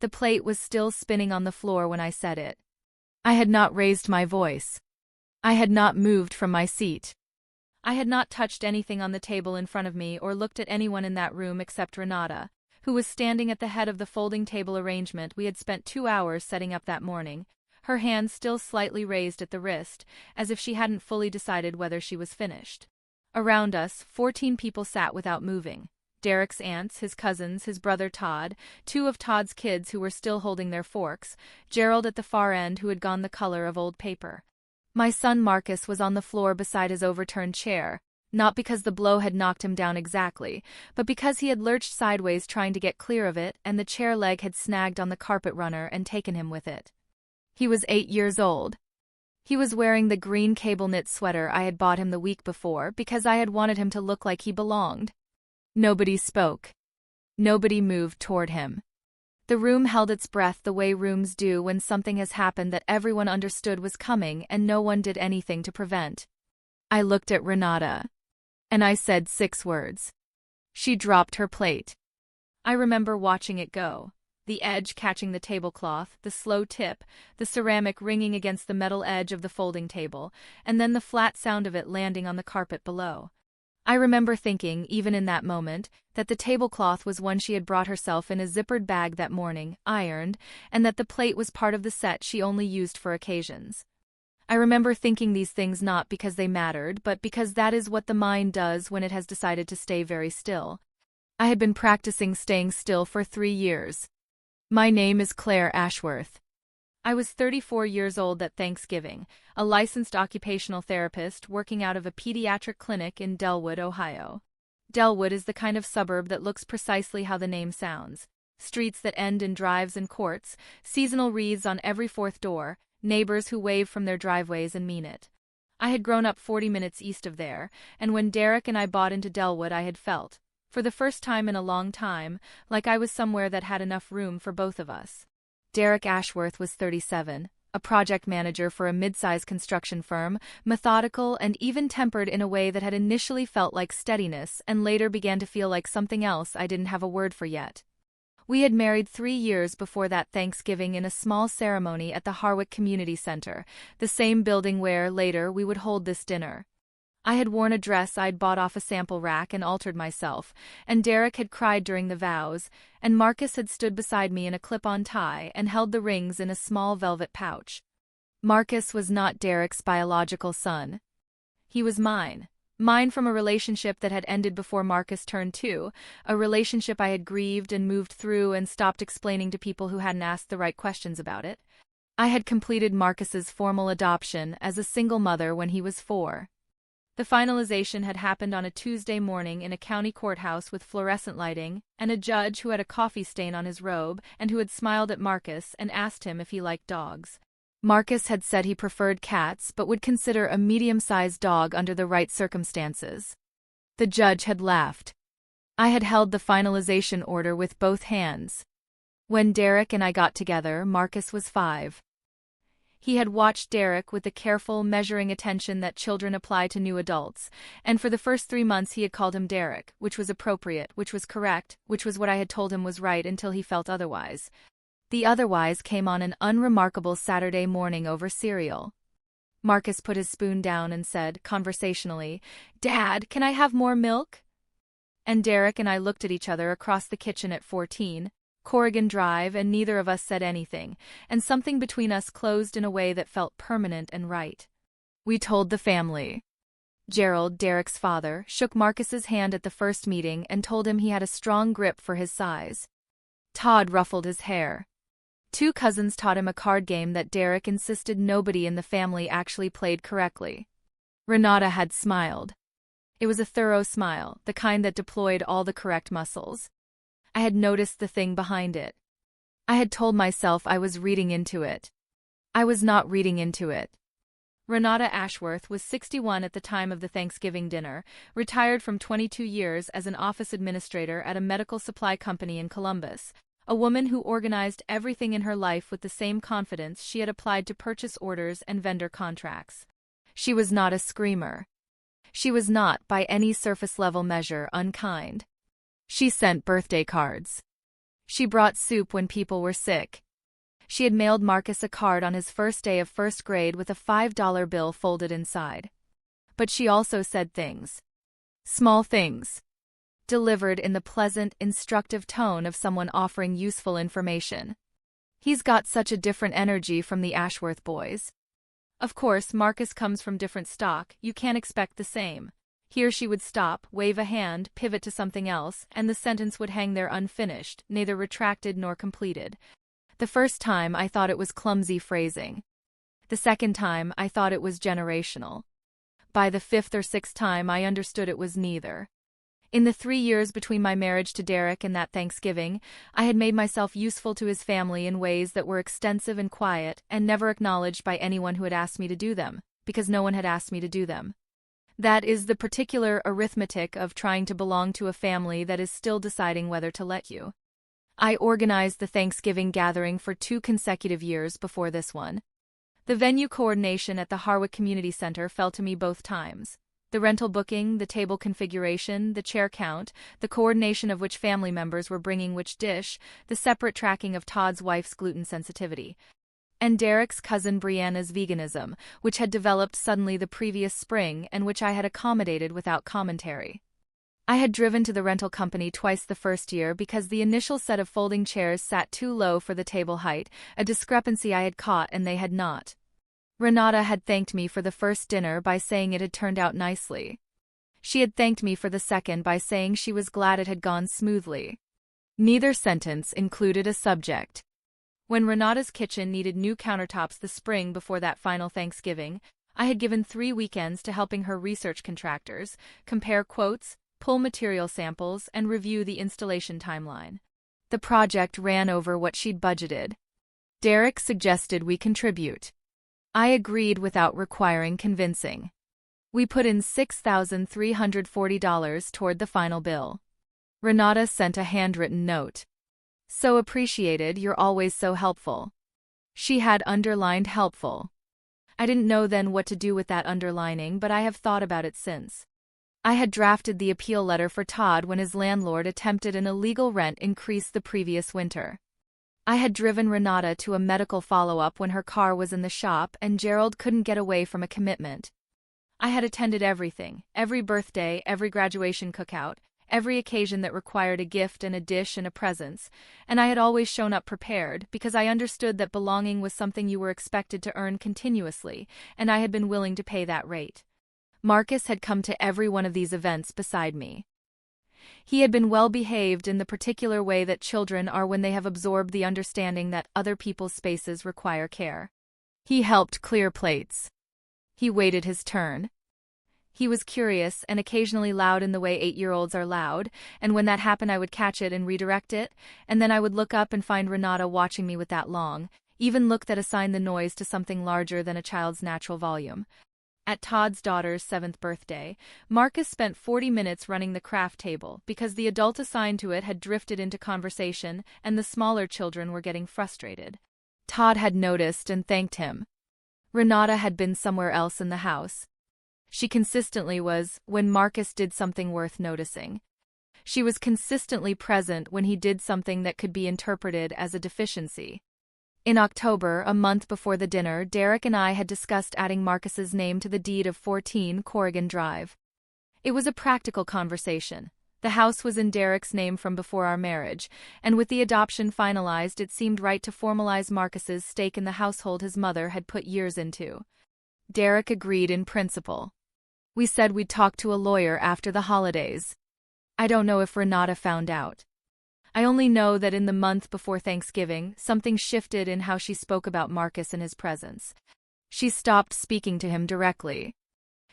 The plate was still spinning on the floor when I said it. I had not raised my voice. I had not moved from my seat. I had not touched anything on the table in front of me or looked at anyone in that room except Renata, who was standing at the head of the folding table arrangement we had spent 2 hours setting up that morning, her hand still slightly raised at the wrist, as if she hadn't fully decided whether she was finished. Around us, 14 people sat without moving. Derek's aunts, his cousins, his brother Todd, 2 of Todd's kids who were still holding their forks, Gerald at the far end who had gone the color of old paper. My son Marcus was on the floor beside his overturned chair, not because the blow had knocked him down exactly, but because he had lurched sideways trying to get clear of it and the chair leg had snagged on the carpet runner and taken him with it. He was 8 years old. He was wearing the green cable knit sweater I had bought him the week before because I had wanted him to look like he belonged. Nobody spoke. Nobody moved toward him. The room held its breath the way rooms do when something has happened that everyone understood was coming and no one did anything to prevent. I looked at Renata. And I said 6 words. She dropped her plate. I remember watching it go. The edge catching the tablecloth, the slow tip, the ceramic ringing against the metal edge of the folding table, and then the flat sound of it landing on the carpet below. I remember thinking, even in that moment, that the tablecloth was one she had brought herself in a zippered bag that morning, ironed, and that the plate was part of the set she only used for occasions. I remember thinking these things not because they mattered, but because that is what the mind does when it has decided to stay very still. I had been practicing staying still for 3 years. My name is Claire Ashworth. I was 34 years old at Thanksgiving, a licensed occupational therapist working out of a pediatric clinic in Delwood, Ohio. Delwood is the kind of suburb that looks precisely how the name sounds. Streets that end in drives and courts, seasonal wreaths on every 4th door, neighbors who wave from their driveways and mean it. I had grown up 40 minutes east of there, and when Derek and I bought into Delwood I had felt, for the first time in a long time, like I was somewhere that had enough room for both of us. Derek Ashworth was 37, a project manager for a mid-size construction firm, methodical and even-tempered in a way that had initially felt like steadiness and later began to feel like something else I didn't have a word for yet. We had married 3 years before that Thanksgiving in a small ceremony at the Harwick Community Center, the same building where, later, we would hold this dinner. I had worn a dress I'd bought off a sample rack and altered myself, and Derek had cried during the vows, and Marcus had stood beside me in a clip-on tie and held the rings in a small velvet pouch. Marcus was not Derek's biological son. He was mine. Mine from a relationship that had ended before Marcus turned 2, a relationship I had grieved and moved through and stopped explaining to people who hadn't asked the right questions about it. I had completed Marcus's formal adoption as a single mother when he was 4. The finalization had happened on a Tuesday morning in a county courthouse with fluorescent lighting, and a judge who had a coffee stain on his robe and who had smiled at Marcus and asked him if he liked dogs. Marcus had said he preferred cats but would consider a medium-sized dog under the right circumstances. The judge had laughed. I had held the finalization order with both hands. When Derek and I got together, Marcus was 5. He had watched Derek with the careful, measuring attention that children apply to new adults, and for the first 3 months he had called him Derek, which was appropriate, which was correct, which was what I had told him was right until he felt otherwise. The otherwise came on an unremarkable Saturday morning over cereal. Marcus put his spoon down and said, conversationally, "Dad, can I have more milk?" And Derek and I looked at each other across the kitchen at 14, Corrigan Drive, and neither of us said anything, and something between us closed in a way that felt permanent and right. We told the family. Gerald, Derek's father, shook Marcus's hand at the first meeting and told him he had a strong grip for his size. Todd ruffled his hair. 2 cousins taught him a card game that Derek insisted nobody in the family actually played correctly. Renata had smiled. It was a thorough smile, the kind that deployed all the correct muscles. I had noticed the thing behind it. I had told myself I was reading into it. I was not reading into it. Renata Ashworth was 61 at the time of the Thanksgiving dinner, retired from 22 years as an office administrator at a medical supply company in Columbus, a woman who organized everything in her life with the same confidence she had applied to purchase orders and vendor contracts. She was not a screamer. She was not, by any surface-level measure, unkind. She sent birthday cards. She brought soup when people were sick. She had mailed Marcus a card on his first day of first grade with a $5 bill folded inside. But she also said things. Small things. Delivered in the pleasant, instructive tone of someone offering useful information. He's got such a different energy from the Ashworth boys. Of course, Marcus comes from different stock, you can't expect the same. Here she would stop, wave a hand, pivot to something else, and the sentence would hang there unfinished, neither retracted nor completed. The first time I thought it was clumsy phrasing. The second time I thought it was generational. By the fifth or sixth time I understood it was neither. In the 3 years between my marriage to Derek and that Thanksgiving, I had made myself useful to his family in ways that were extensive and quiet and never acknowledged by anyone who had asked me to do them, because no one had asked me to do them. That is the particular arithmetic of trying to belong to a family that is still deciding whether to let you. I organized the Thanksgiving gathering for 2 consecutive years before this one. The venue coordination at the Harwick Community Center fell to me both times. The rental booking, the table configuration, the chair count, the coordination of which family members were bringing which dish, the separate tracking of Todd's wife's gluten sensitivity. And Derek's cousin Brianna's veganism, which had developed suddenly the previous spring and which I had accommodated without commentary. I had driven to the rental company twice the first year because the initial set of folding chairs sat too low for the table height, a discrepancy I had caught and they had not. Renata had thanked me for the first dinner by saying it had turned out nicely. She had thanked me for the second by saying she was glad it had gone smoothly. Neither sentence included a subject. When Renata's kitchen needed new countertops the spring before that final Thanksgiving, I had given 3 weekends to helping her research contractors, compare quotes, pull material samples, and review the installation timeline. The project ran over what she'd budgeted. Derek suggested we contribute. I agreed without requiring convincing. We put in $6,340 toward the final bill. Renata sent a handwritten note. So appreciated, you're always so helpful. She had underlined helpful. I didn't know then what to do with that underlining, but I have thought about it since. I had drafted the appeal letter for Todd when his landlord attempted an illegal rent increase the previous winter. I had driven Renata to a medical follow-up when her car was in the shop and Gerald couldn't get away from a commitment. I had attended everything, every birthday, every graduation cookout, every occasion that required a gift and a dish and a presence, and I had always shown up prepared because I understood that belonging was something you were expected to earn continuously, and I had been willing to pay that rate. Marcus had come to every one of these events beside me. He had been well-behaved in the particular way that children are when they have absorbed the understanding that other people's spaces require care. He helped clear plates. He waited his turn. He was curious and occasionally loud in the way 8-year-olds are loud, and when that happened I would catch it and redirect it, and then I would look up and find Renata watching me with that long, even look that assigned the noise to something larger than a child's natural volume. At Todd's daughter's 7th birthday, Marcus spent 40 minutes running the craft table because the adult assigned to it had drifted into conversation and the smaller children were getting frustrated. Todd had noticed and thanked him. Renata had been somewhere else in the house. She consistently was when Marcus did something worth noticing. She was consistently present when he did something that could be interpreted as a deficiency. In October, a month before the dinner, Derek and I had discussed adding Marcus's name to the deed of 14 Corrigan Drive. It was a practical conversation. The house was in Derek's name from before our marriage, and with the adoption finalized it seemed right to formalize Marcus's stake in the household his mother had put years into. Derek agreed in principle. We said we'd talk to a lawyer after the holidays. I don't know if Renata found out. I only know that in the month before Thanksgiving, something shifted in how she spoke about Marcus in his presence. She stopped speaking to him directly.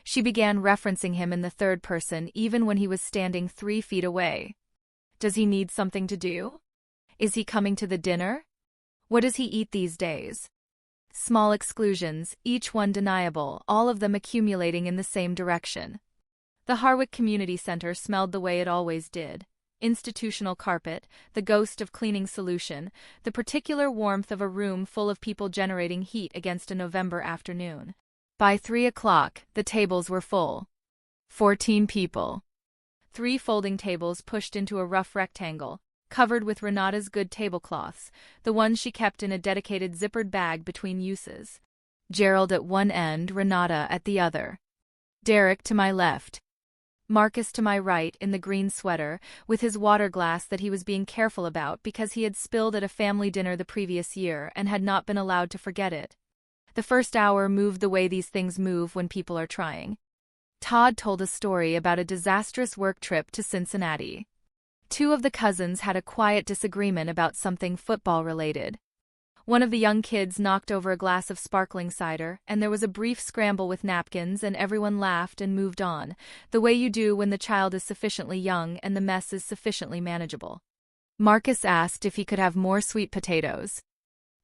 She began referencing him in the third person even when he was standing 3 feet away. Does he need something to do? Is he coming to the dinner? What does he eat these days? Small exclusions, each one deniable, all of them accumulating in the same direction. The Harwick Community Center smelled the way it always did. Institutional carpet, the ghost of cleaning solution, the particular warmth of a room full of people generating heat against a November afternoon. By 3 o'clock, the tables were full. 14 people. 3 folding tables pushed into a rough rectangle, covered with Renata's good tablecloths, the ones she kept in a dedicated zippered bag between uses. Gerald at one end, Renata at the other. Derek to my left. Marcus to my right in the green sweater, with his water glass that he was being careful about because he had spilled at a family dinner the previous year and had not been allowed to forget it. The first hour moved the way these things move when people are trying. Todd told a story about a disastrous work trip to Cincinnati. Two of the cousins had a quiet disagreement about something football-related. One of the young kids knocked over a glass of sparkling cider, and there was a brief scramble with napkins, and everyone laughed and moved on, the way you do when the child is sufficiently young and the mess is sufficiently manageable. Marcus asked if he could have more sweet potatoes.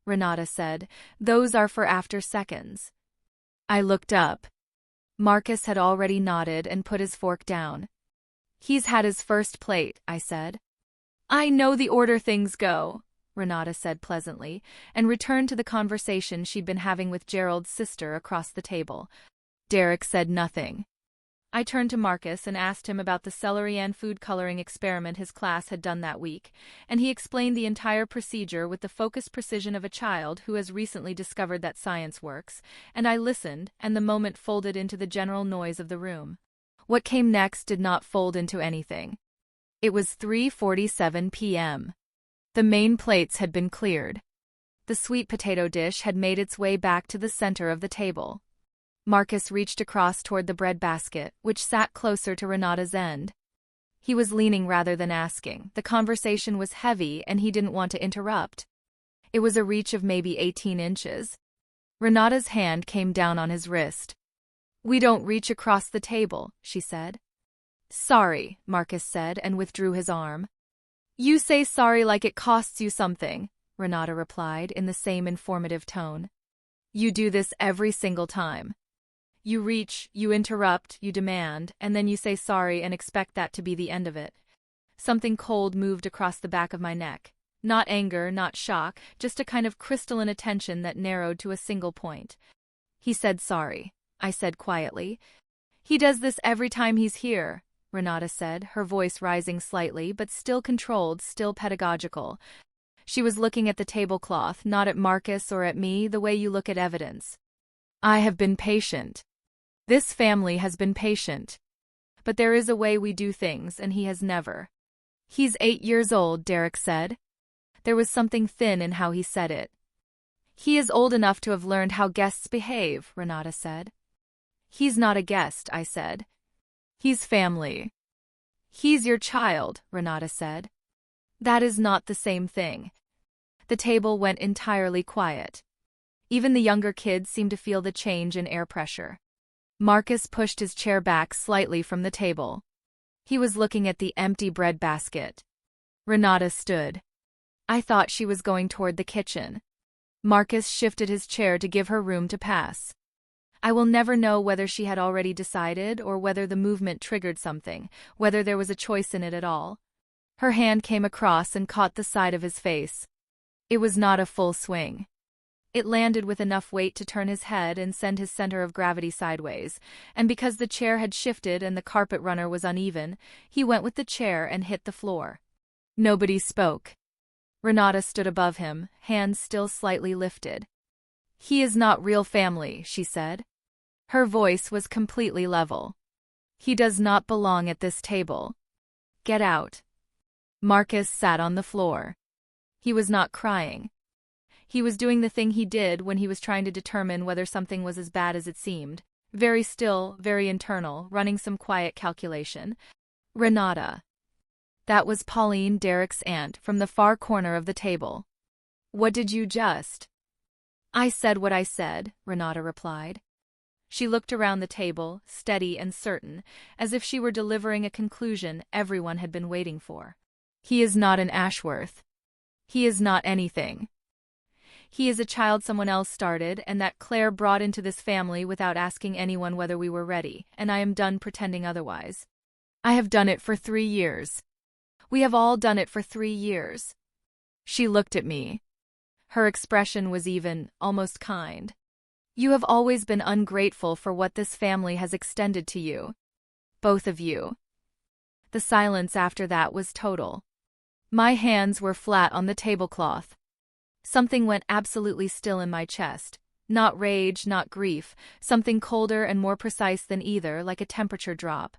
Renata said, "Those are for after seconds." I looked up. Marcus had already nodded and put his fork down. "He's had his first plate," I said. "I know the order things go," Renata said pleasantly, and returned to the conversation she'd been having with Gerald's sister across the table. Derek said nothing. I turned to Marcus and asked him about the celery and food coloring experiment his class had done that week, and he explained the entire procedure with the focused precision of a child who has recently discovered that science works, and I listened, and the moment folded into the general noise of the room. What came next did not fold into anything. It was 3:47 p.m. The main plates had been cleared. The sweet potato dish had made its way back to the center of the table. Marcus reached across toward the bread basket, which sat closer to Renata's end. He was leaning rather than asking. The conversation was heavy and he didn't want to interrupt. It was a reach of maybe 18 inches. Renata's hand came down on his wrist. "We don't reach across the table," she said. "Sorry," Marcus said and withdrew his arm. "You say sorry like it costs you something," Renata replied in the same informative tone. "You do this every single time. You reach, you interrupt, you demand, and then you say sorry and expect that to be the end of it." Something cold moved across the back of my neck. Not anger, not shock, just a kind of crystalline attention that narrowed to a single point. "He said sorry," I said quietly. "He does this every time he's here," Renata said, her voice rising slightly, but still controlled, still pedagogical. She was looking at the tablecloth, not at Marcus or at me, the way you look at evidence. "I have been patient. This family has been patient. But there is a way we do things, and he has never." "He's 8 years old," Derek said. There was something thin in how he said it. "He is old enough to have learned how guests behave," Renata said. "He's not a guest," I said. "He's family." "He's your child," Renata said. "That is not the same thing." The table went entirely quiet. Even the younger kids seemed to feel the change in air pressure. Marcus pushed his chair back slightly from the table. He was looking at the empty bread basket. Renata stood. I thought she was going toward the kitchen. Marcus shifted his chair to give her room to pass. I will never know whether she had already decided or whether the movement triggered something, whether there was a choice in it at all. Her hand came across and caught the side of his face. It was not a full swing. It landed with enough weight to turn his head and send his center of gravity sideways, and because the chair had shifted and the carpet runner was uneven, he went with the chair and hit the floor. Nobody spoke. Renata stood above him, hands still slightly lifted. "He is not real family," she said. Her voice was completely level. "He does not belong at this table. Get out." Marcus sat on the floor. He was not crying. He was doing the thing he did when he was trying to determine whether something was as bad as it seemed. Very still, very internal, running some quiet calculation. "Renata." That was Pauline, Derek's aunt, from the far corner of the table. "What did you just?" "I said what I said," Renata replied. She looked around the table, steady and certain, as if she were delivering a conclusion everyone had been waiting for. "He is not an Ashworth. He is not anything. He is a child someone else started and that Claire brought into this family without asking anyone whether we were ready, and I am done pretending otherwise. I have done it for 3 years. We have all done it for 3 years." She looked at me. Her expression was even, almost kind. "You have always been ungrateful for what this family has extended to you. Both of you." The silence after that was total. My hands were flat on the tablecloth. Something went absolutely still in my chest. Not rage, not grief, something colder and more precise than either, like a temperature drop.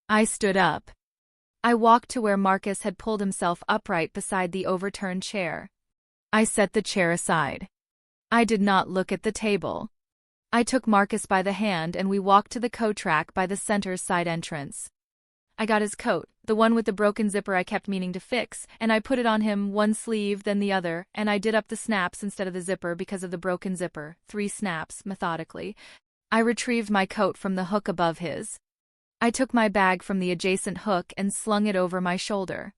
I stood up. I walked to where Marcus had pulled himself upright beside the overturned chair. I set the chair aside. I did not look at the table. I took Marcus by the hand and we walked to the coatrack by the center's side entrance. I got his coat, the one with the broken zipper I kept meaning to fix, and I put it on him, one sleeve, then the other, and I did up the snaps instead of the zipper because of the broken zipper, 3 snaps, methodically. I retrieved my coat from the hook above his. I took my bag from the adjacent hook and slung it over my shoulder.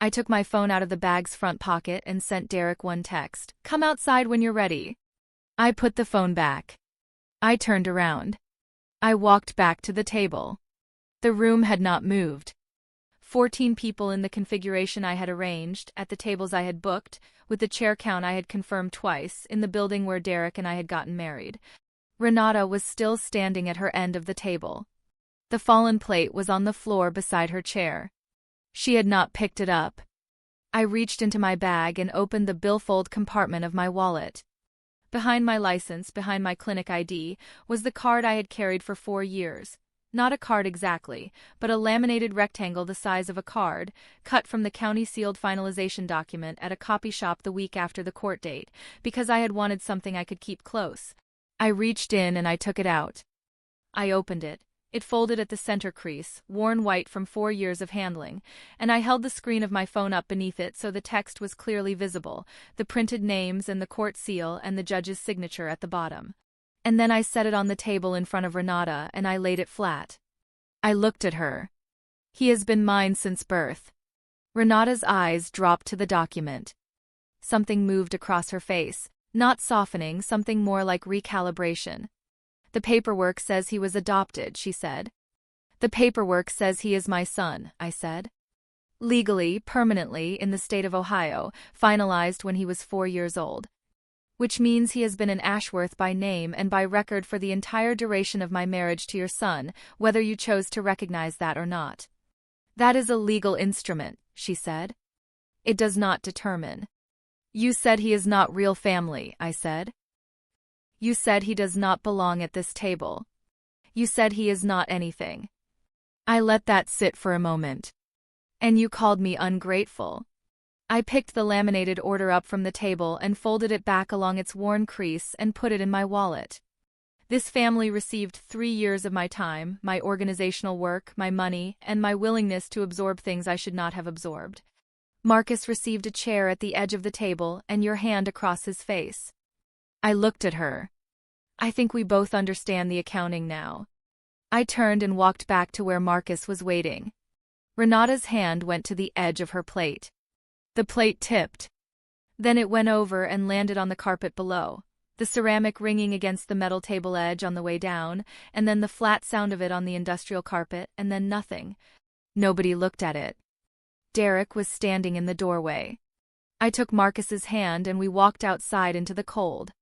I took my phone out of the bag's front pocket and sent Derek one text, "Come outside when you're ready." I put the phone back. I turned around. I walked back to the table. The room had not moved. 14 people in the configuration I had arranged, at the tables I had booked, with the chair count I had confirmed twice, in the building where Derek and I had gotten married. Renata was still standing at her end of the table. The fallen plate was on the floor beside her chair. She had not picked it up. I reached into my bag and opened the billfold compartment of my wallet. Behind my license, behind my clinic ID, was the card I had carried for 4 years. Not a card exactly, but a laminated rectangle the size of a card, cut from the county-sealed finalization document at a copy shop the week after the court date, because I had wanted something I could keep close. I reached in and I took it out. I opened it. It folded at the center crease, worn white from 4 years of handling, and I held the screen of my phone up beneath it so the text was clearly visible, the printed names and the court seal and the judge's signature at the bottom. And then I set it on the table in front of Renata and I laid it flat. I looked at her. "He has been mine since birth." Renata's eyes dropped to the document. Something moved across her face, not softening, something more like recalibration. "The paperwork says he was adopted," she said. "The paperwork says he is my son," I said. "Legally, permanently, in the state of Ohio, finalized when he was 4 years old. Which means he has been an Ashworth by name and by record for the entire duration of my marriage to your son, whether you chose to recognize that or not." "That is a legal instrument," she said. "It does not determine." "You said he is not real family," I said. "You said he does not belong at this table. You said he is not anything." I let that sit for a moment. "And you called me ungrateful." I picked the laminated order up from the table and folded it back along its worn crease and put it in my wallet. "This family received 3 years of my time, my organizational work, my money, and my willingness to absorb things I should not have absorbed. Marcus received a chair at the edge of the table and your hand across his face." I looked at her. "I think we both understand the accounting now." I turned and walked back to where Marcus was waiting. Renata's hand went to the edge of her plate. The plate tipped. Then it went over and landed on the carpet below, the ceramic ringing against the metal table edge on the way down, and then the flat sound of it on the industrial carpet, and then nothing. Nobody looked at it. Derek was standing in the doorway. I took Marcus's hand and we walked outside into the cold.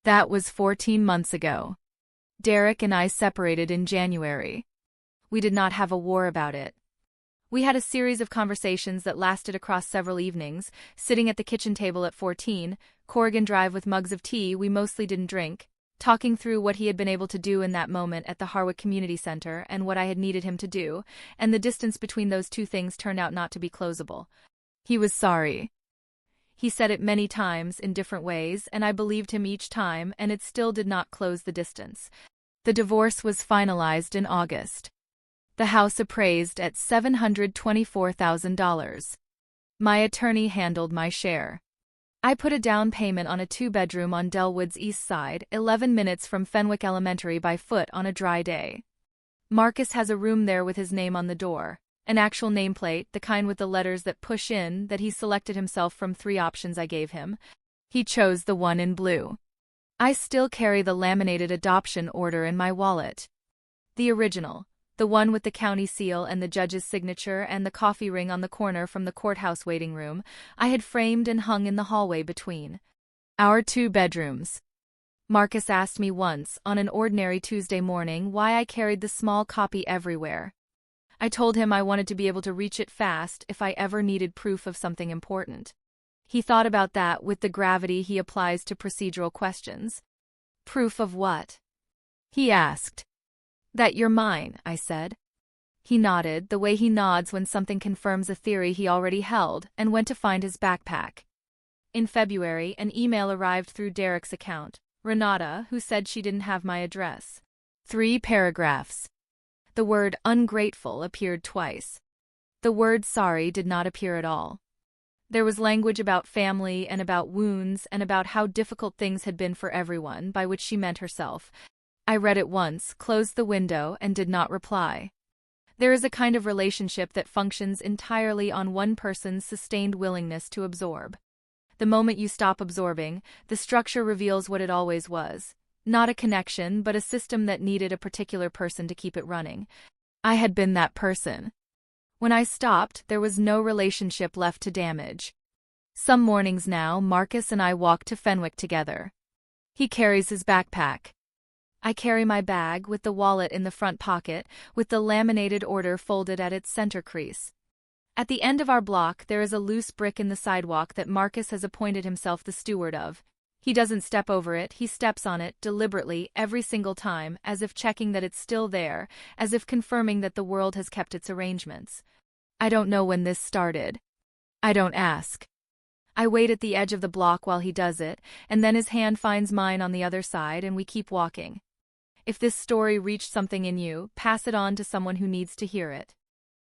That was 14 months ago. Derek and I separated in January. We did not have a war about it. We had a series of conversations that lasted across several evenings, sitting at the kitchen table at 14, Corrigan Drive with mugs of tea we mostly didn't drink, talking through what he had been able to do in that moment at the Harwick Community Center and what I had needed him to do, and the distance between those two things turned out not to be closable. He was sorry. He said it many times in different ways, and I believed him each time, and it still did not close the distance. The divorce was finalized in August. The house appraised at $724,000. My attorney handled my share. I put a down payment on a 2-bedroom on Delwood's east side, 11 minutes from Fenwick Elementary by foot on a dry day. Marcus has a room there with his name on the door, an actual nameplate, the kind with the letters that push in, that he selected himself from 3 options I gave him. He chose the one in blue. I still carry the laminated adoption order in my wallet. The original. The one with the county seal and the judge's signature and the coffee ring on the corner from the courthouse waiting room, I had framed and hung in the hallway between our 2 bedrooms. Marcus asked me once, on an ordinary Tuesday morning, why I carried the small copy everywhere. I told him I wanted to be able to reach it fast if I ever needed proof of something important. He thought about that with the gravity he applies to procedural questions. Proof of what? He asked. That you're mine, I said. He nodded, the way he nods when something confirms a theory he already held, and went to find his backpack. In February, an email arrived through Derek's account. Renata, who said she didn't have my address. 3 paragraphs. The word ungrateful appeared twice. The word sorry did not appear at all. There was language about family and about wounds and about how difficult things had been for everyone, by which she meant herself. I read it once, closed the window, and did not reply. There is a kind of relationship that functions entirely on one person's sustained willingness to absorb. The moment you stop absorbing, the structure reveals what it always was. Not a connection, but a system that needed a particular person to keep it running. I had been that person. When I stopped, there was no relationship left to damage. Some mornings now, Marcus and I walk to Fenwick together. He carries his backpack. I carry my bag, with the wallet in the front pocket, with the laminated order folded at its center crease. At the end of our block there is a loose brick in the sidewalk that Marcus has appointed himself the steward of. He doesn't step over it, he steps on it, deliberately, every single time, as if checking that it's still there, as if confirming that the world has kept its arrangements. I don't know when this started. I don't ask. I wait at the edge of the block while he does it, and then his hand finds mine on the other side and we keep walking. If this story reached something in you, pass it on to someone who needs to hear it.